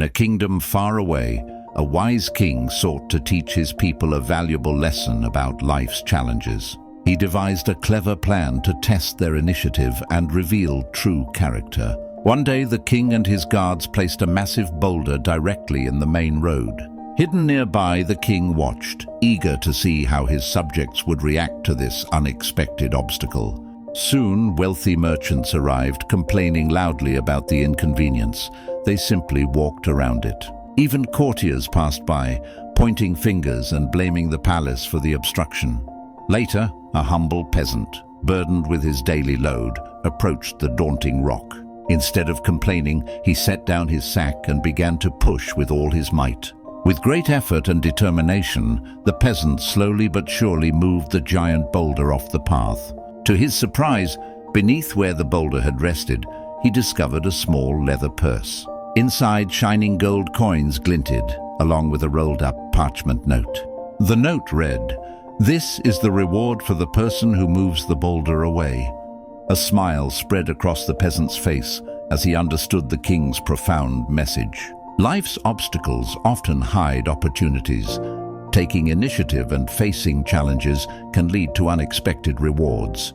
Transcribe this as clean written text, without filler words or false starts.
In a kingdom far away, a wise king sought to teach his people a valuable lesson about life's challenges. He devised a clever plan to test their initiative and reveal true character. One day, the king and his guards placed a massive boulder directly in the main road. Hidden nearby, the king watched, eager to see how his subjects would react to this unexpected obstacle. Soon, wealthy merchants arrived, complaining loudly about the inconvenience. They simply walked around it. Even courtiers passed by, pointing fingers and blaming the palace for the obstruction. Later, a humble peasant, burdened with his daily load, approached the daunting rock. Instead of complaining, he set down his sack and began to push with all his might. With great effort and determination, the peasant slowly but surely moved the giant boulder off the path. To his surprise, beneath where the boulder had rested, he discovered a small leather purse. Inside, shining gold coins glinted, along with a rolled-up parchment note. The note read, "This is the reward for the person who moves the boulder away." A smile spread across the peasant's face as he understood the king's profound message. Life's obstacles often hide opportunities. Taking initiative and facing challenges can lead to unexpected rewards.